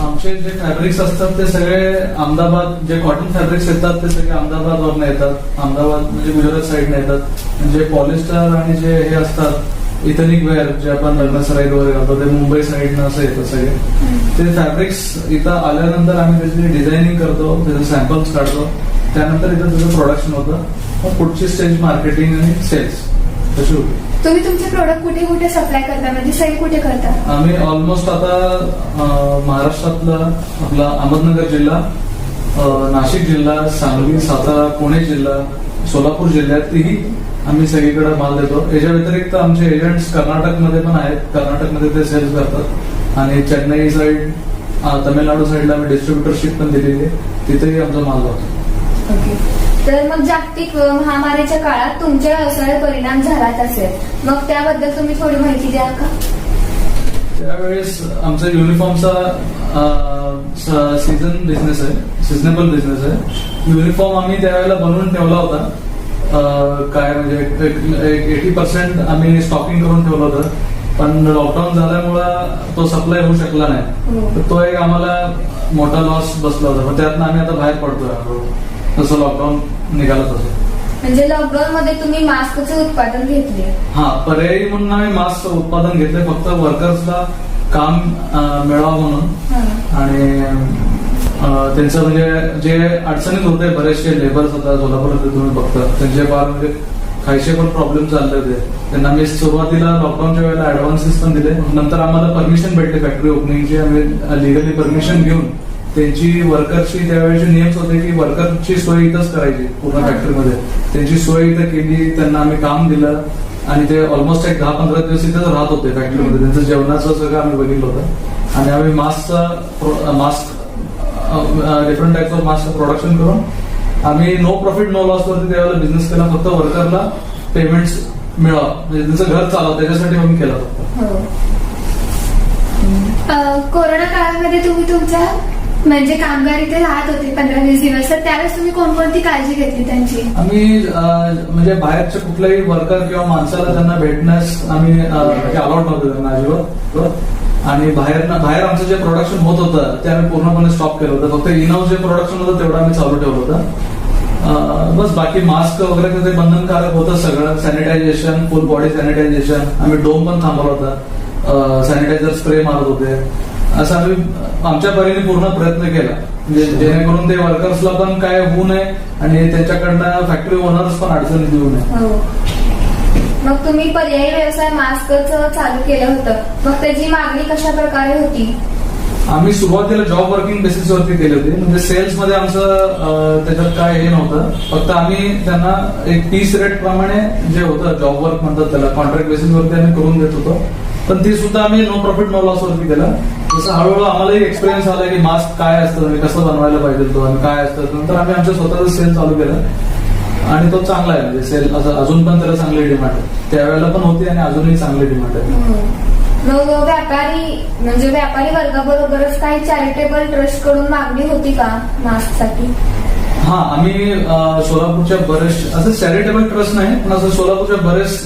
आमचे जे फॅब्रिक्स असतात ते सगळे अहमदाबाद, जे कॉटन फॅब्रिक्स येतात ते सगळे अहमदाबादवरून येतात. अहमदाबाद म्हणजे गुजरात साईडने येतात. म्हणजे पॉलिस्टर आणि जे हे असतात इथनिक वेअर जे आपण लग्नासराईत वगैरे घालतो ते मुंबई साईडनं असं येतं सगळे. ते फॅब्रिक्स इथं आल्यानंतर आम्ही त्याची डिझायनिंग करतो, त्याचे सॅम्पल्स काढतो, त्यानंतर इथं त्याचं प्रोडक्शन होतं. मग पुढची स्टेज मार्केटिंग आणि सेल्स तशी होती. तुम्ही तुमचे प्रोडक्ट कुठे कुठे सप्लाय करता, म्हणजे सेल कुठे करता? आम्ही ऑलमोस्ट आता महाराष्ट्रातला आपला अहमदनगर जिल्हा, नाशिक जिल्हा, सांगली, सातारा, पुणे जिल्हा, सोलापूर जिल्ह्यातही आम्ही सगळीकडे माल देतो. याच्या व्यतिरिक्त आमचे एजंट्स कर्नाटकमध्ये पण आहेत. कर्नाटकमध्ये ते सेल्स करतात आणि चेन्नई साईड, तमिळनाडू साईडला आम्ही डिस्ट्रीब्युटरशिप पण दिलेली आहे, तिथेही आमचा माल जातो. तर मग जागतिक महामारीच्या काळात तुमच्या व्यवसायावर परिणाम झालाच असेल, मग त्याबद्दल तुम्ही थोडी माहिती द्याल का? त्यावेळेस आमचा युनिफॉर्मचा सीझन बिझनेस आहे, सिझनेबल बिझनेस आहे. युनिफॉर्म आम्ही त्यावेळेला बनवून ठेवला होता. काय म्हणजे 80% आम्ही स्टॉकिंग करून ठेवलं होतं, पण लॉकडाऊन झाल्यामुळं तो सप्लाय होऊ शकला नाही. तर तो एक आम्हाला मोठा लॉस बसला होता. पण त्यातनं आम्ही आता बाहेर पडतोय. जसं लॉकडाऊन निघालं तसं. म्हणजे लॉकडाऊन मध्ये तुम्ही मास्कचे उत्पादन घेतले? हा, पर्यायी म्हणून आम्ही मास्कचं उत्पादन घेतले, फक्त वर्कर्सला काम मिळावं म्हणून. आणि त्यांचं म्हणजे जे अडचणीत होते बरेचसे लेबर्स होता सोलापूरमध्ये तुम्ही बघता, त्यांचे फार म्हणजे खायचे पण प्रॉब्लेम चालले होते. त्यांना मी सुरुवातीला लॉकडाऊनच्या वेळेला ऍडव्हान्सेस पण दिले. नंतर आम्हाला परमिशन भेटले फॅक्टरी ओपनिंगची. आम्ही लिगली परमिशन घेऊन त्यांची वर्करची त्यावेळेचे नियम होते की वर्करची सोय इथंच करायची पूर्ण फॅक्टरीमध्ये. त्यांची सोय इथं केली, त्यांना आम्ही काम दिलं आणि ते ऑलमोस्ट एक 10-15 दिवस इथंच राहत होते फॅक्टरीमध्ये. त्यांचं जेवणाचं सगळं आम्ही बघितलं होतं. आणि आम्ही मास्क डिफरंट टाइप्स ऑफ मास्कचं प्रोडक्शन करून आम्ही नो प्रॉफिट नो लॉस वरती त्यावेळेला बिझनेस केला. फक्त वर्करला पेमेंट्स मिळावं, म्हणजे त्यांचं घर चालवं, त्याच्यासाठी आम्ही केला फक्त. कोरोना काळामध्ये तुम्ही तुमच्या म्हणजे कामगार इथे राहत होते 15-20 दिवस, तर त्यावेळेस तुम्ही कोणकोणती काळजी घेतली त्यांची? आम्ही म्हणजे बाहेरच्या कुठल्याही वर्कर किंवा माणसाला त्यांना भेटण्यास आम्ही अलाउड नव्हतं त्यांना अजिबात. आणि बाहेर आमचं जे प्रोडक्शन होत होतं ते आम्ही पूर्णपणे स्टॉप केलं होतं. फक्त इन हाऊस जे प्रोडक्शन होतं तेवढं आम्ही चालू ठेवलं होतं. बस बाकी मास्क वगैरे ते बंधनकारक होतं सगळं. सॅनिटायझेशन, फुल बॉडी सॅनिटायझेशन, आम्ही डोम पण थांबवला होता, सॅनिटायझर स्प्रे मारत होते. असं आम्ही आमच्या परीने पूर्ण प्रयत्न केला, म्हणजे जेणेकरून ते वर्कर्सला पण काय होऊ नये आणि त्यांच्याकडनं फॅक्टरी ओनर्स पण अडचणी देऊ नये. मग तुम्ही पर्यायी व्यवसाय मास्कचं चालू केलं होतं, मग त्याची मागणी कशा प्रकारे होती? आम्ही सुरुवातीला जॉब वर्किंग बेसिसवरती केली होती. म्हणजे सेल्स मध्ये आमचं त्याच्यात काय हे नव्हतं. फक्त आम्ही त्यांना एक पीस रेट प्रमाणे जे होतं जॉब वर्क म्हणतात त्याला, कॉन्ट्रॅक्ट बेसिसवरती आम्ही करून देत होतो. पण ती सुद्धा आम्ही नो प्रॉफिट नो लॉस वरती केलं. जसं हळूहळू आम्हाला एक एक्सपिरियन्स आला की मास्क काय असतं आणि कसं बनवायला पाहिजे तो आणि काय असतं. नंतर आम्ही आमच्या स्वतःचं सेल चालू केलं आणि तो चांगला आहे. म्हणजे सेल असं अजून पण त्याला चांगली डिमांड आहे. त्यावेळेला पण होती आणि अजूनही चांगली डिमांड आहे. मग व्यापारी वर्गाबरोबरच काही चॅरिटेबल ट्रस्ट कडून मागणी होती का मास्कसाठी? हा, आम्ही सोलापूरच्या बरेच असं चॅरिटेबल ट्रस्ट नाही, पण असं सोलापूरच्या बरेच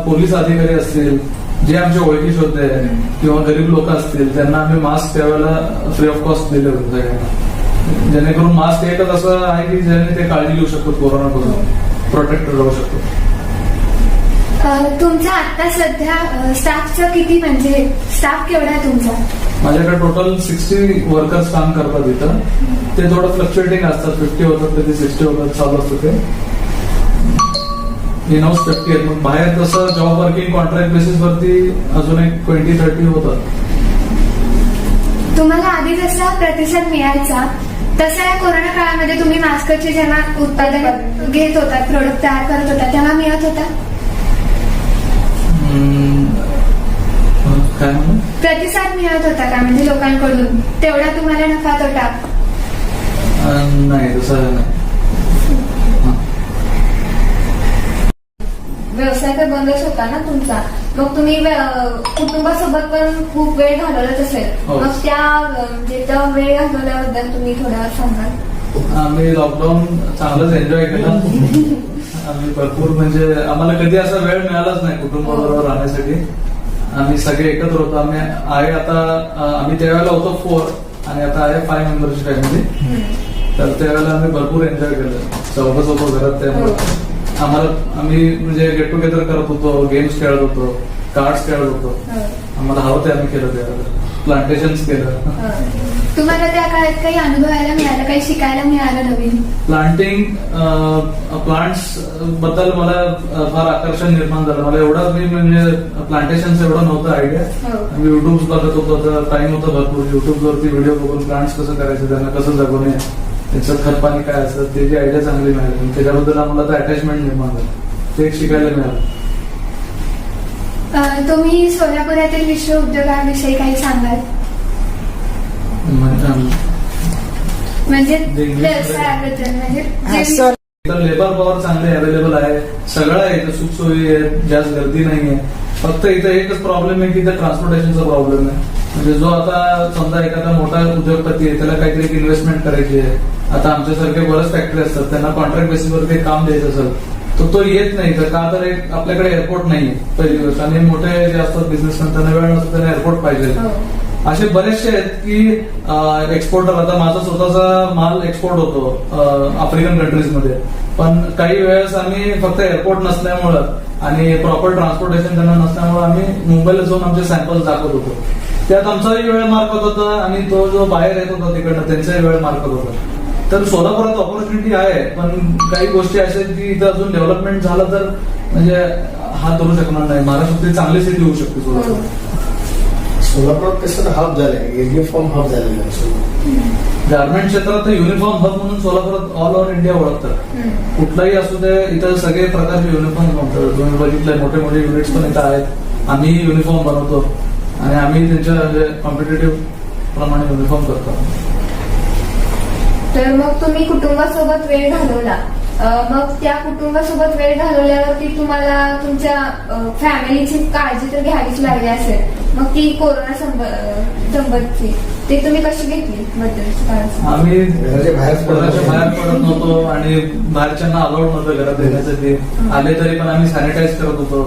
पोलीस अधिकारी असतील जे आमच्या ओळखीचे होते किंवा गरीब लोक असतील त्यांना आम्ही मास्क त्यावेळेला फ्री ऑफ कॉस्ट दिले होते सगळ्यांना. जेणेकरून मास्क एकच असं आहे की ज्याने ते काळजी घेऊ शकतो, कोरोनापासून प्रोटेक्टेड राहू शकतो. तुमचा आता सध्या स्टाफचं किती, म्हणजे स्टाफ केवढा आहे तुमचा? माझ्याकडे टोटल 60 वर्कर्स काम करतात इथं. ते थोडं फ्लक्च्युएटिंग असतात, 50 होतात कधी 60 होतात, चालू असतं ते. इन हाऊस 50 आहेत. मग बाहेर तसं जॉब वर्किंग कॉन्ट्रॅक्ट बेसिस वरती अजून एक 20-30 होतात. तुम्हाला आधी जसा प्रतिसाद मिळायचा तसं या कोरोना काळामध्ये तुम्ही मास्कचे जेव्हा उत्पादन घेत होता, प्रोडक्ट तयार करत होता, तेव्हा मिळत होता? काय म्हणून प्रतिसाद मिळत होता का, म्हणजे लोकांकडून तेवढा तुम्हाला नफा तोटा? नाही तसं नाही. व्यवसाय तर बंदच होता ना तुमचा, मग तुम्ही कुटुंबासोबत पण खूप वेळ घालवलाच असेल. हो. मग त्या म्हणजे त्या वेळ घालवल्याबद्दल तुम्ही थोडं सांगाल? आम्ही लॉकडाऊन चांगलंच एन्जॉय केलं. आम्ही भरपूर म्हणजे आम्हाला कधी असा वेळ मिळालाच नाही कुटुंबाबरोबर राहण्यासाठी. आम्ही सगळे एकत्र होतो. आम्ही आहे आता आम्ही त्यावेळेला होतो 4 आणि आता आहे 5 मेंबरची फॅमिली. तर त्यावेळेला आम्ही भरपूर एन्जॉय केलं चौघच होतो घरात. त्यामुळे आम्ही म्हणजे गेट टुगेदर करत होतो, गेम्स खेळत होतो, कार्ड्स खेळत होतो. आम्हाला हवं ते आम्ही केलं. त्यावेळेला प्लांटेशन्स केलं. तुम्हाला त्या काळात काही अनुभवायला मिळालं, काही शिकायला मिळालं नवीन? प्लांटिंग प्लांट्स बद्दल मला फार आकर्षण निर्माण झालं. मला एवढं मी म्हणजे प्लांटेशनचं एवढं नव्हतं आयडिया. मी युट्यूब बघत होतो, टाइम होता भरपूर. युट्यूबवरती व्हिडिओ बघून प्लांट्स कसं करायचं, त्यांना कसं जगवणे, त्यांचं खत पाणी काय असतं त्याची आयडिया चांगली मिळाली. त्याच्याबद्दल आम्हाला अटॅचमेंट निर्माण झालं, ते एक शिकायला मिळालं. तुम्ही सोलापुरातील विश्व उद्योगाविषयी काही सांगाल? म्हणजे व्यवसायाबद्दल, म्हणजे इथं लेबर पॉवर चांगले अवेलेबल आहे, सगळं आहे इथं, सुखसोयी आहे, जास्त गर्दी नाहीये. फक्त इथं एकच प्रॉब्लेम आहे की इथं ट्रान्सपोर्टेशनचा प्रॉब्लेम आहे. म्हणजे जो आता समजा एखादा मोठा उद्योगपती आहे त्याला काहीतरी इन्व्हेस्टमेंट करायची आहे. आता आमच्यासारखे बरेच फॅक्टरी असतात, त्यांना कॉन्ट्रॅक्ट बेसिसवर काही काम द्यायचं असेल तर तो येत नाही. तर का तर आपल्याकडे एअरपोर्ट नाहीये पहिली गोष्ट. आणि मोठे जे असतात बिझनेसमॅन त्यांना वेळ नसतो, त्यांना एअरपोर्ट पाहिजे. असे बरेचसे आहेत की एक्सपोर्टर. आता माझा स्वतःचा माल एक्सपोर्ट होतो आफ्रिकन कंट्रीजमध्ये. पण काही वेळेस आम्ही फक्त एअरपोर्ट नसल्यामुळं आणि प्रॉपर ट्रान्सपोर्टेशन त्यांना नसल्यामुळे आम्ही मुंबईला जाऊन आमचे सॅम्पल्स दाखवत होतो. त्यात आमचाही वेळ मार्कत होता आणि तो जो बाहेर येत होता तिकडनं त्यांचाही वेळ मार्कत होता. तर सोलापुरात ऑपॉर्च्युनिटी आहे, पण काही गोष्टी अशा आहेत की इथं अजून डेव्हलपमेंट झालं तर म्हणजे हात धरू शकणार नाही. महाराष्ट्रातली चांगली सिटी होऊ शकते सोलापूर. सोलापुरात कसं हब झालंय, युनिफॉर्म हब झालेलं आहे. गार्मेंट क्षेत्रात युनिफॉर्म हब म्हणून सोलापुरात ऑल ओव्हर इंडिया ओळखतात. कुठलाही असू दे, इथं सगळे प्रकारचे युनिफॉर्म बनतात. तुम्ही बघितलंय मोठे मोठे युनिट्स पण इथं आहेत. आम्ही युनिफॉर्म बनवतो आणि आम्ही त्यांच्या म्हणजे कॉम्पिटेटिव्ह प्रमाणे युनिफॉर्म करतो. तर मग तुम्ही कुटुंबासोबत वेळ घालवला, मग त्या कुटुंबासोबत वेळ घालवल्यावरती तुम्हाला तुमच्या फॅमिलीची काळजी तर घ्यावीच लागली असेल. मग ती कोरोना संबंधची ते तुम्ही कशी घेतली बद्दलची काळजी? आम्ही घराच्या बाहेर पडत नव्हतो आणि बाहेरच्यांना अलाउड नव्हतं घरात येण्यासाठी. आले तरी पण आम्ही सॅनिटाईज करत होतो.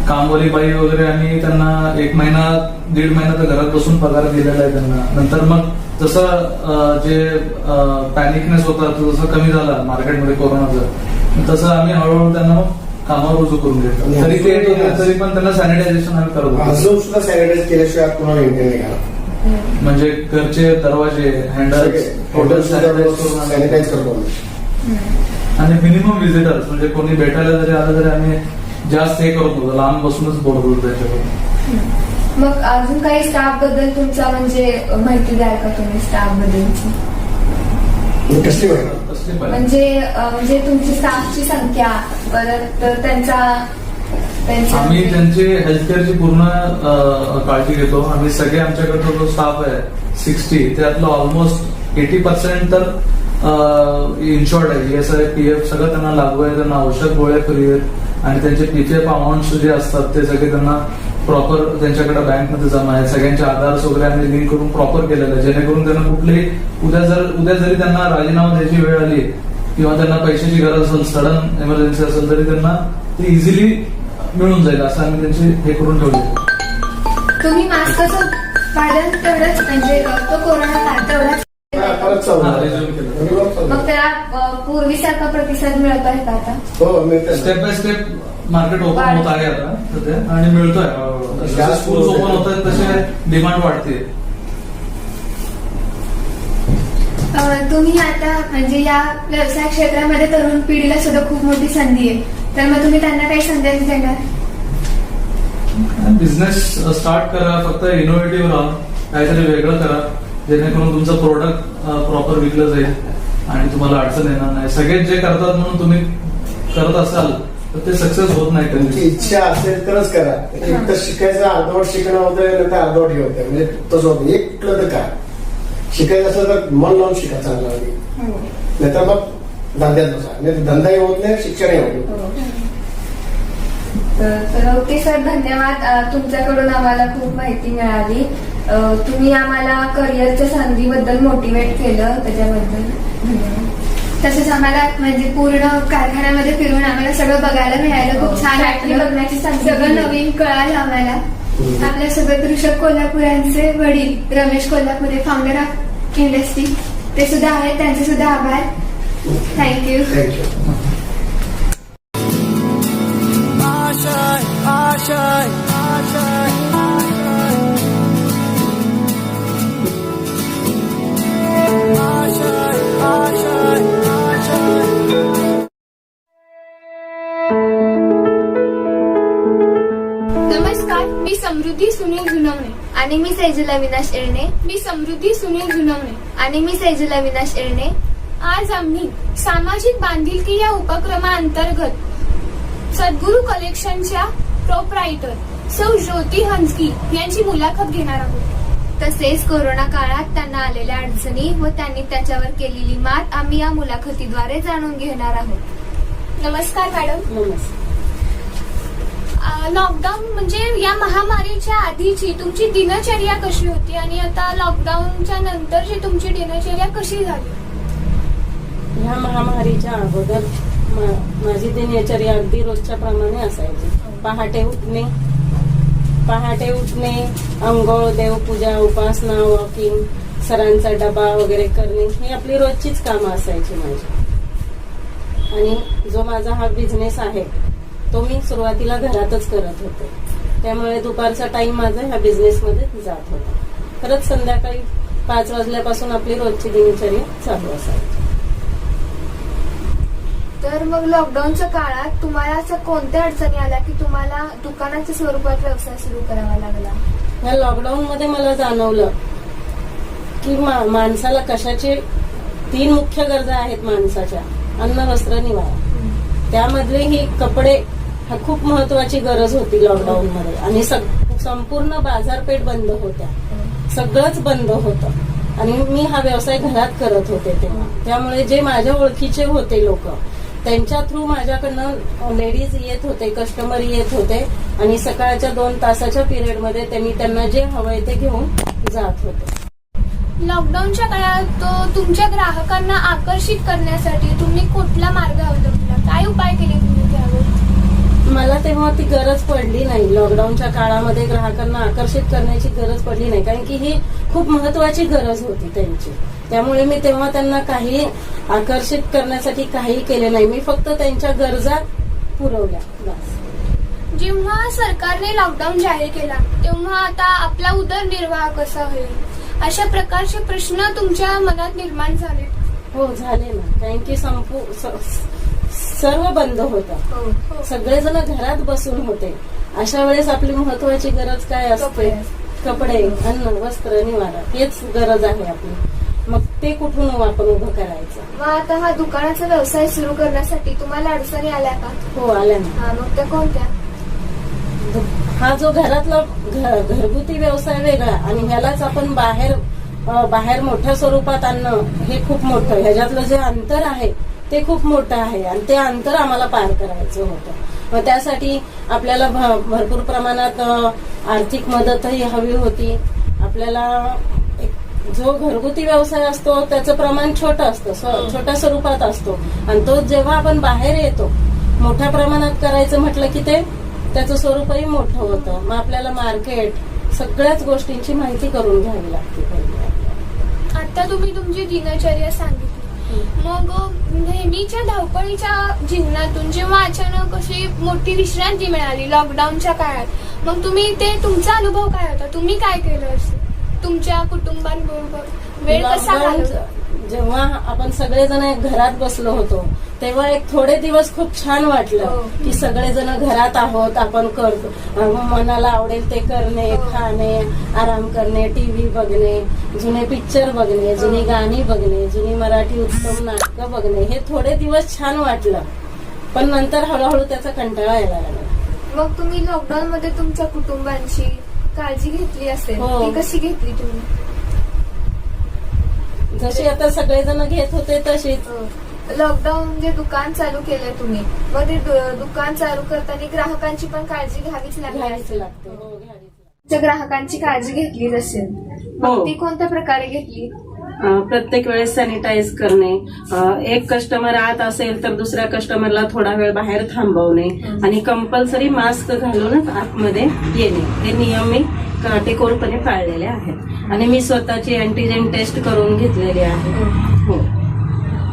कामवाली बाई वगैरे आम्ही त्यांना 1 महिना 1.5 महिना तर घरात बसून पगार दिलेला आहे त्यांना. नंतर मग जसं जे पॅनिकनेस होता तो जसं कमी झाला मार्केटमध्ये कोरोनाचं, तसं आम्ही हळूहळू त्यांना मग कामावर रुजू करून घेतलं. तरी ते येत होते तरी पण त्यांना सॅनिटायझेशन आम्ही करत होतो. अजून सुद्धा सॅनिटाईज केल्याशिवाय कोणाला इंटेन नाही घाला. म्हणजे घरचे दरवाजे, हँडल टोटल सॅनिटाईज करतो. आणि मिनिमम व्हिजिटर्स म्हणजे कोणी भेटायला जरी आलं तरी आम्ही जास्त हे करत होतो, लांब बसूनच बोलत होतो त्याच्याबरोबर. मग अजून काही स्टाफ बद्दल तुमचा म्हणजे माहिती द्याल का तुम्ही स्टाफ बद्दलची? कसली माहिती? म्हणजे तुमची स्टाफची संख्या, परत त्यांचा आम्ही त्यांची हेल्थकेअरची पूर्ण काळजी घेतो. आम्ही सगळे आमच्याकडचा जो स्टाफ आहे 60 त्यातलं ऑलमोस्ट 80% तर इन्शुर्ड आहे. ESI PF सगळं त्यांना लागू आहे. त्यांना औषध गोळ्या फ्री आहेत आणि त्यांचे PPF अमाऊंट जे असतात ते सगळे त्यांना प्रॉपर त्यांच्याकडे बँकमध्ये जमा आहे. सगळ्यांचे आधार्स वगैरे आम्ही लिंक करून प्रॉपर केलेलं आहे, जेणेकरून त्यांना कुठलेही उद्या जरी त्यांना राजीनामा द्यायची वेळ आली किंवा त्यांना पैशाची गरज असेल, सडन इमर्जन्सी असेल तरी त्यांना ते इझिली मिळून जाईल असं आम्ही त्यांची हे करून ठेवले. तुम्ही मास्कचं उत्पादन तेवढंच म्हणजे तो कोरोना काळ तेवढाच मग त्याला पूर्वीसारखा प्रतिसाद मिळत आहे का आता? हो मिळतं. Step by step market open होत आहे आता सध्या आणि मिळतोय. जसे स्कूल ओपन होत आहेत तसे डिमांड वाढते. तुम्ही आता म्हणजे या व्यवसाय क्षेत्रामध्ये तरुण पिढीला सुद्धा खूप मोठी संधी आहे, तर मग तुम्ही त्यांना काही संदेश देणार? बिझनेस स्टार्ट करा, फक्त इनोव्हेटिव्ह राहा, काहीतरी वेगळं करा जेणेकरून तुमचं प्रोडक्ट प्रॉपर विकलं जाईल आणि तुम्हाला अडचण येणार नाही. सगळेच जे करतात म्हणून तुम्ही करत असाल तर ते सक्सेस होत नाही तुमची कधी. इच्छा असेल तरच करा. एक तर शिकायचं अर्धवट शिकणं होतं, नंतर अर्धवट हे होतं. म्हणजे तसं होतं. एक कुठलं तर काय शिकायचं असेल तर मन लावून शिका चांगला, नाहीतर मग धंद्यात बसा. नाही धंदाही होत नाही, शिक्षणही होत नाही. तर ओके सर, धन्यवाद. तुमच्याकडून आम्हाला खूप माहिती मिळाली. तुम्ही आम्हाला करिअरच्या संधीबद्दल मोटिवेट केलं, त्याच्याबद्दल धन्यवाद. तसंच आम्हाला म्हणजे पूर्ण कारखान्यामध्ये फिरून आम्हाला सगळं बघायला मिळालं. खूप छान फॅक्टरी वाटलं. बघण्याची संधी सगळं मिळाली. नवीन कळालं आम्हाला. आपल्यासोबत ऋषभ कोल्हापुरांचे वडील Ramesh Kolhapure, founder of industry, ते सुद्धा आहेत. त्यांचे सुद्धा आभार. थँक्यू. थँक्यू. नमस्कार, मी समृद्धी सुनील जुनवणे. आणि मी सैजुल अविनाश एरणे. मी समृद्धी सुनील जुनवणे. आणि मी सैजुल अविनाश एरणे. आज आम्ही सामाजिक बांधिलकी या उपक्रमाअंतर्गत सद्गुरू कलेक्शनच्या प्रोप्रायटर सौ ज्योती हंसकी यांची मुलाखत घेणार आहोत. तसेच कोरोना काळात त्यांना आलेल्या अडचणी व त्यांनी त्याच्यावर केलेली मात आम्ही या मुलाखतीद्वारे जाणून घेणार आहोत. नमस्कार मॅडम. लॉकडाऊन म्हणजे या महामारीच्या आधीची तुमची दिनचर्या कशी होती आणि आता लॉकडाऊनच्या नंतरची तुमची दिनचर्या कशी झाली? ह्या महामारीच्या अगोदर माझी दिनचर्या अगदी रोजच्या प्रमाणे असायची. पहाटे उठणे, अंघोळ, देवपूजा, उपासना, वॉकिंग, सरांचा डबा वगैरे करणे ही आपली रोजचीच कामं असायची माझी. आणि जो माझा हा बिझनेस आहे तो मी सुरुवातीला घरातच करत होते, त्यामुळे दुपारचा टाइम माझा ह्या बिझनेसमध्ये जात होता. परत संध्याकाळी 5 वाजल्यापासून आपली रोजची दिनचर्या चालू असायची. तर मग लॉकडाऊनच्या काळात तुम्हाला असं कोणत्या अडचणी आल्या की तुम्हाला दुकानाच्या स्वरूपात व्यवसाय सुरू करावा लागला? या लॉकडाऊन मध्ये मला जाणवलं की माणसाला कशाचे 3 मुख्य गरजा आहेत माणसाच्या: अन्न, वस्त्र, निवारा. त्यामधले ही कपडे हा खूप महत्वाची गरज होती लॉकडाऊन मध्ये. आणि संपूर्ण बाजारपेठ बंद होत्या, सगळंच बंद होतं. आणि मी हा व्यवसाय घरात करत होते तेव्हा. त्यामुळे जे माझ्या ओळखीचे होते लोक, त्यांच्या थ्रू माझ्याकडनं लेडीज येत होते, कस्टमर येत होते आणि सकाळच्या 2 तासाच्या पिरियडमध्ये त्यांना जे हवंय ते घेऊन जात होते. लॉकडाऊनच्या काळात तुमच्या ग्राहकांना आकर्षित करण्यासाठी तुम्ही कुठला मार्ग अवलंबला? काय उपाय केले तुम्ही त्यावर? मला तेव्हा ती गरज पडली नाही. लॉकडाऊनच्या काळामध्ये ग्राहकांना आकर्षित करण्याची गरज पडली नाही, कारण की ही खूप महत्वाची गरज होती त्यांची. त्यामुळे मी तेव्हा त्यांना काही आकर्षित करण्यासाठी काही केले नाही. मी फक्त त्यांच्या गरजा पुरवल्या बस. जेव्हा सरकारने लॉकडाऊन जाहीर केला तेव्हा आता आपला उदरनिर्वाह कसा होईल अशा प्रकारचे प्रश्न तुमच्या मनात निर्माण झाले? हो, झाले ना. कारण की सर्व बंद होतं, सगळेजण घरात बसून होते. अशा वेळेस आपली महत्वाची गरज काय असते? कपडे, अन्न, वस्त्र, निवारा हेच गरज आहे आपली. मग ते कुठून आपण उभं करायचं? मग आता हा दुकानाचा व्यवसाय सुरू करण्यासाठी तुम्हाला अडचणी आल्या का? हो, आल्या ना. मग त्या कोणत्या? हा जो घरातला घरगुती व्यवसाय वेगळा आणि ह्यालाच आपण बाहेर मोठ्या स्वरूपात आणणं हे खूप मोठं. ह्याच्यातलं जे अंतर आहे ते खूप मोठं आहे आणि ते अंतर आम्हाला पार करायचं होतं. मग त्यासाठी आपल्याला भरपूर प्रमाणात आर्थिक मदतही हवी होती. आपल्याला जो घरगुती व्यवसाय असतो त्याचं प्रमाण छोटं असतं, छोट्या स्वरूपात असतो. आणि तो जेव्हा आपण बाहेर येतो मोठ्या प्रमाणात करायचं म्हटलं की त्याचं स्वरूपही मोठं होतं. मग आपल्याला मार्केट, सगळ्याच गोष्टींची माहिती करून घ्यावी लागते पहिले. आता तुम्ही तुमची दिनचर्या सांगितली, मग नेहमीच्या धावपळीच्या जीवनातून जेव्हा अचानक अशी मोठी विश्रांती मिळाली लॉकडाऊनच्या काळात, मग तुम्ही तुमचा अनुभव काय होता? तुम्ही काय केलं असेल? तुमच्या कुटुंबांबरोबर वेळ कसा घालवला? जेव्हा आपण सगळेजण घरात बसलो होतो तेव्हा एक थोडे दिवस खूप छान वाटलं की सगळेजण घरात आहोत, आपण करतो, मनाला आवडेल ते करणे, खाणे, आराम करणे, टीव्ही बघणे, जुने पिक्चर बघणे, जुनी गाणी बघणे, जुनी मराठी उत्तम नाटकं बघणे, हे थोडे दिवस छान वाटलं. पण नंतर हळूहळू त्याचा कंटाळा यायला लागला. मग तुम्ही लॉकडाऊन मध्ये तुमच्या कुटुंबांची काळजी घेतली असेल, हो. ती कशी घेतली तुम्ही? जशी आता सगळेजण घेत होते तशीच. लॉकडाऊन जे दुकान चालू केलंय तुम्ही, मग ते दुकान चालू करताना ग्राहकांची पण काळजी घ्यावीच लागली घ्यावीच असेल. लागते. हो, घ्यावीच लागते. त्या ग्राहकांची काळजी घेतलीच असेल, मग हो. ती कोणत्या प्रकारे घेतली? प्रत्येक वेळेस सॅनिटाईज करणे, एक कस्टमर आत असेल तर दुसऱ्या कस्टमरला थोडा वेळ बाहेर थांबवणे आणि कंपल्सरी मास्क घालूनच आतमध्ये येणे, हे नियम मी काटेकोरपणे पाळलेले आहेत आणि मी स्वतःची अँटीजेन टेस्ट करून घेतलेली आहे. हो.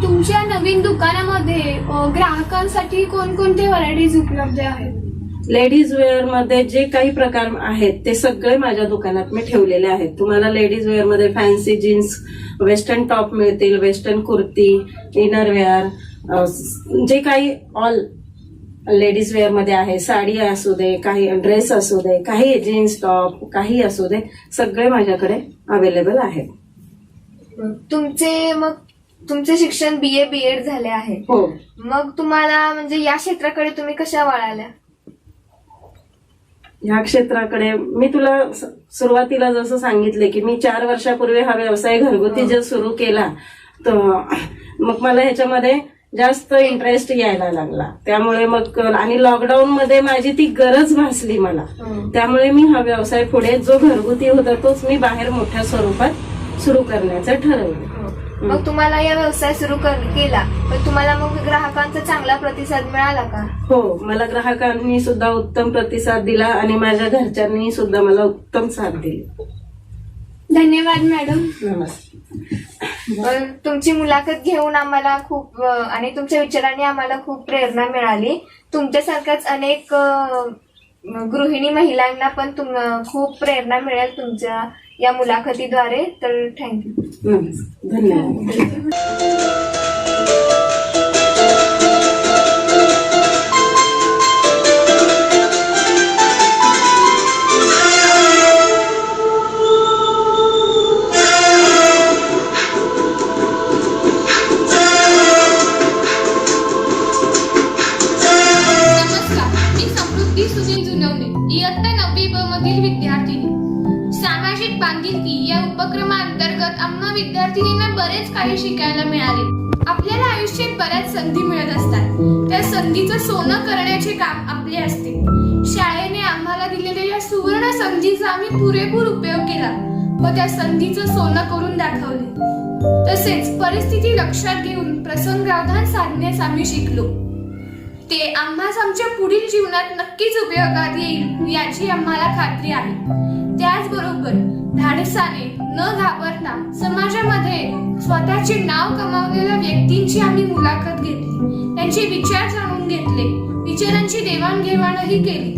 तुमच्या नवीन दुकानामध्ये ग्राहकांसाठी कोणकोणते व्हरायटीज उपलब्ध आहेत? लेडीज वेअर मध्ये जे काही प्रकार आहेत ते सगळे माझ्या दुकानात मी ठेवलेले आहेत. तुम्हाला लेडीज वेअर मध्ये फॅन्सी जीन्स, वेस्टर्न टॉप मिळतील, वेस्टर्न कुर्ती, इनर वेअर, जे काही ऑल लेडीज वेअर मध्ये आहे, साडी असू दे, काही ड्रेस असू दे, काही जीन्स टॉप, काही असू दे, सगळे माझ्याकडे अवेलेबल आहेत. तुमचे शिक्षण BA BEd झाले आहे. हो. मग तुम्हाला म्हणजे या क्षेत्राकडे तुम्ही कशा वळाल्या? ह्या क्षेत्राकडे मी तुला सुरुवातीला जसं सांगितले की मी 4 वर्षापूर्वी हा व्यवसाय घरगुती जर सुरू केला तर मग मला ह्याच्यामध्ये जास्त इंटरेस्ट यायला लागला. त्यामुळे मग आणि लॉकडाऊन मध्ये माझी ती गरज भासली मला, त्यामुळे मी हा व्यवसाय पुढे जो घरगुती होता तोच मी बाहेर मोठ्या स्वरूपात सुरू करण्याचं ठरवलं. मग तुम्हाला या व्यवसाय सुरू केला, पण तुम्हाला मग ग्राहकांचा चांगला प्रतिसाद मिळाला का? हो, मला ग्राहकांनी सुद्धा उत्तम प्रतिसाद दिला आणि माझ्या घरच्यांनी सुद्धा मला उत्तम साथ दिली. धन्यवाद मॅडम. नमस्कार. तुमची मुलाखत घेऊन आम्हाला खूप आणि तुमच्या विचारांनी आम्हाला खूप प्रेरणा मिळाली. तुमच्यासारख्याच अनेक गृहिणी महिलांना पण खूप प्रेरणा मिळेल तुमच्या या मुलाखतीद्वारे. तर थँक्यू. धन्यवाद. समृद्धी सुनील जुनवणे, इयत्ता 9वी ब मधील विद्यार्थिनी. सामाजिक बांधिलकी या उपक्रमाअंतर्गत आम्हा विद्यार्थिनींना बरेच काही शिकायला मिळाले. आपल्याला आयुष्यात बऱ्याच संधी मिळत असतात, त्या संधीचं सोनं करण्याचे काम आपले असते. शाळेने आम्हाला दिलेल्या या सुवर्ण संधीचा आम्ही पुरेपूर उपयोग केला व त्या संधीचं सोनं करून दाखवले. तसेच परिस्थिती लक्षात घेऊन प्रसंगावधान साधण्यास आम्ही शिकलो. ते आम्हास आमच्या पुढील जीवनात नक्कीच उपयोगात येईल याची आम्हाला खात्री आहे. त्याचबरोबर धाडसाने न घाबरता समाजामध्ये स्वतःचे नाव कमावलेल्या व्यक्तींची आम्ही मुलाखत घेतली, त्यांचे विचार जाणून घेतले, विचारांची देवाणघेवाणही केली.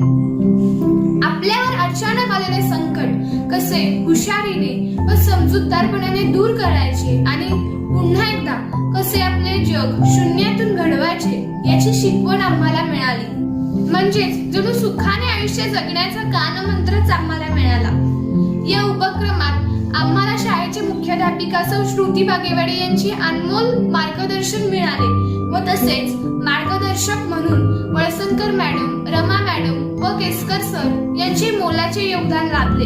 आपल्यावर अचानक आलेले संकट कसे हुशारीने व समजूतदारपणाने दूर करायचे आणि पुन्हा एकदा कसे आपले जग शून्यातून घडवायचे याची शिकवण आम्हाला मिळाली. म्हणजेच जणू सुखाने आयुष्य जगण्याचा कानमंत्रच आम्हाला मिळाला. या उपक्रमात आम्हाला शाळेचे मुख्याध्यापिका सौ श्रुती बागेवाडी यांचे अनमोल मार्गदर्शन मिळाले व तसेच मार्गदर्शक म्हणून वळसनकर मॅडम, रमा मॅडम व केसकर सर यांचे मोलाचे योगदान लाभले.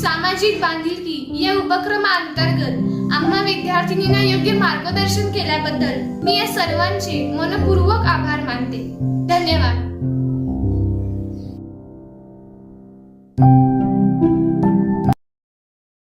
सामाजिक बांधिलकी या उपक्रमाअंतर्गत आम्हा विद्यार्थिनींना योग्य मार्गदर्शन केल्याबद्दल मी या सर्वांचे मनपूर्वक आभार मानते. धन्यवाद.